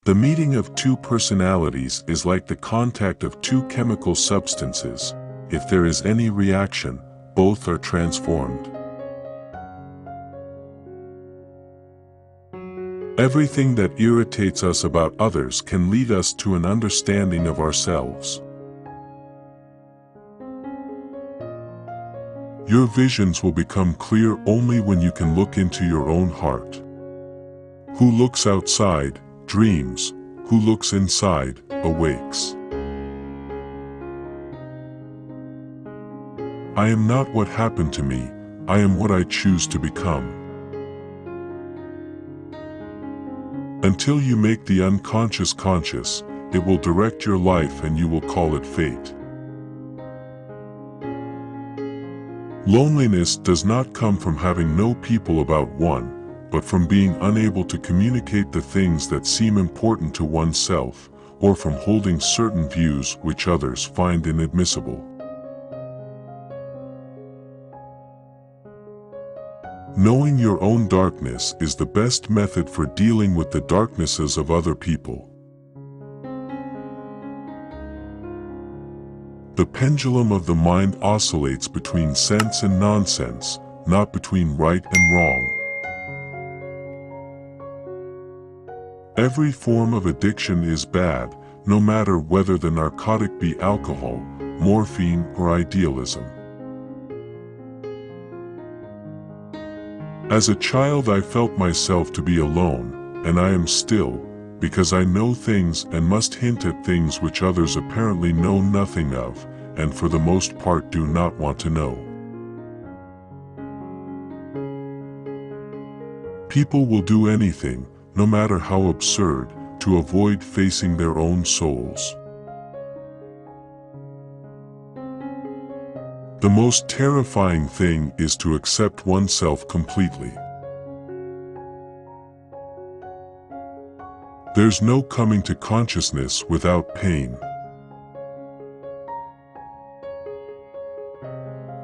The meeting of two personalities is like the contact of two chemical substances. If there is any reaction, both are transformed. Everything that irritates us about others can lead us to an understanding of ourselves. Your visions will become clear only when you can look into your own heart. Who looks outside, dreams. Who looks inside, awakes. I am not what happened to me, I am what I choose to become. Until you make the unconscious conscious, it will direct your life and you will call it fate. Loneliness does not come from having no people about one, but from being unable to communicate the things that seem important to oneself, or from holding certain views which others find inadmissible. Knowing your own darkness is the best method for dealing with the darknesses of other people. The pendulum of the mind oscillates between sense and nonsense, not between right and wrong. Every form of addiction is bad, no matter whether the narcotic be alcohol, morphine, or idealism. As a child I felt myself to be alone, and I am still, because I know things and must hint at things which others apparently know nothing of, and for the most part do not want to know. People will do anything, no matter how absurd, to avoid facing their own souls. The most terrifying thing is to accept oneself completely. There's no coming to consciousness without pain.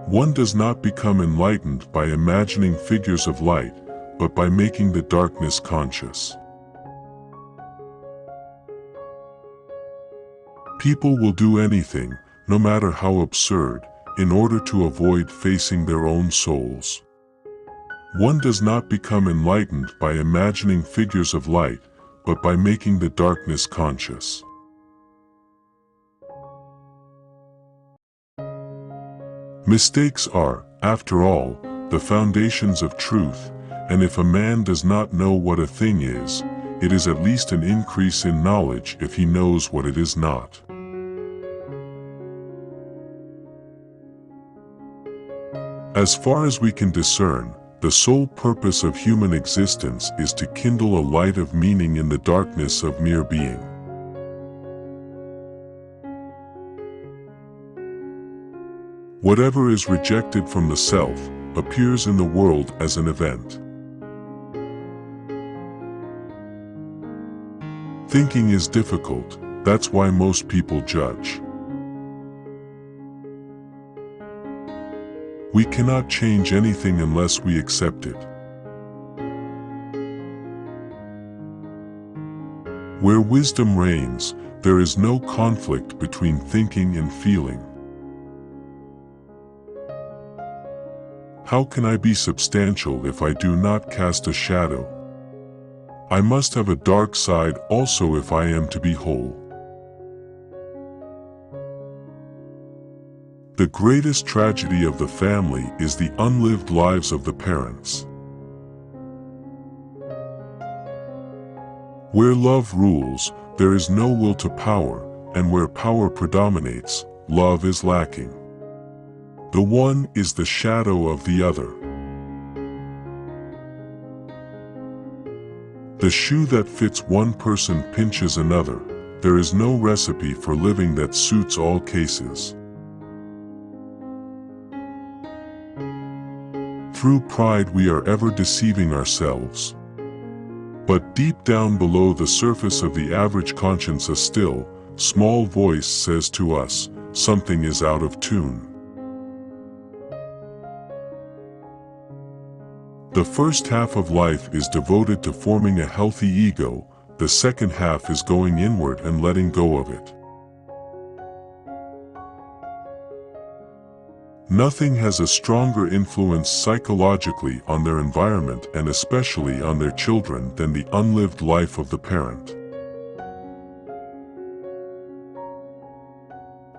One does not become enlightened by imagining figures of light, but by making the darkness conscious. People will do anything, no matter how absurd, in order to avoid facing their own souls. One does not become enlightened by imagining figures of light, but by making the darkness conscious. Mistakes are, after all, the foundations of truth, and if a man does not know what a thing is, it is at least an increase in knowledge if he knows what it is not. As far as we can discern, the sole purpose of human existence is to kindle a light of meaning in the darkness of mere being. Whatever is rejected from the self appears in the world as an event. Thinking is difficult, that's why most people judge. We cannot change anything unless we accept it. Where wisdom reigns, there is no conflict between thinking and feeling. How can I be substantial if I do not cast a shadow? I must have a dark side also if I am to be whole. The greatest tragedy of the family is the unlived lives of the parents. Where love rules, there is no will to power, and where power predominates, love is lacking. The one is the shadow of the other. The shoe that fits one person pinches another. There is no recipe for living that suits all cases. Through pride we are ever deceiving ourselves. But deep down below the surface of the average conscience a still, small voice says to us, something is out of tune. The first half of life is devoted to forming a healthy ego, the second half is going inward and letting go of it. Nothing has a stronger influence psychologically on their environment and especially on their children than the unlived life of the parent.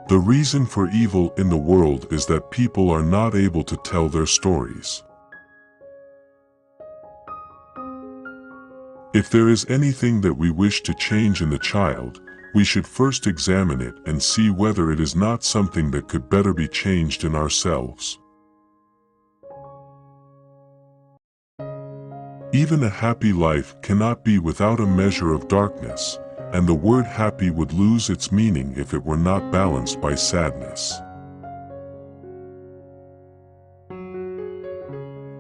The reason for evil in the world is that people are not able to tell their stories. If there is anything that we wish to change in the child, we should first examine it and see whether it is not something that could better be changed in ourselves. Even a happy life cannot be without a measure of darkness, and the word happy would lose its meaning if it were not balanced by sadness.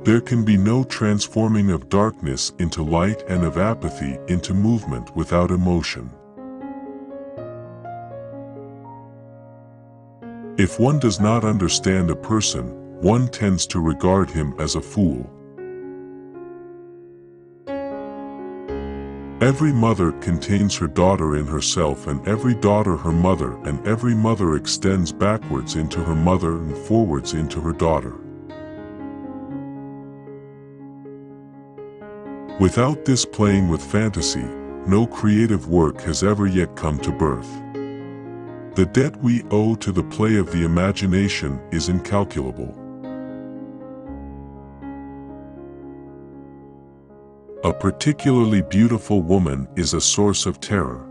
There can be no transforming of darkness into light and of apathy into movement without emotion. If one does not understand a person, one tends to regard him as a fool. Every mother contains her daughter in herself, and every daughter her mother, and every mother extends backwards into her mother and forwards into her daughter. Without this playing with fantasy, no creative work has ever yet come to birth. The debt we owe to the play of the imagination is incalculable. A particularly beautiful woman is a source of terror.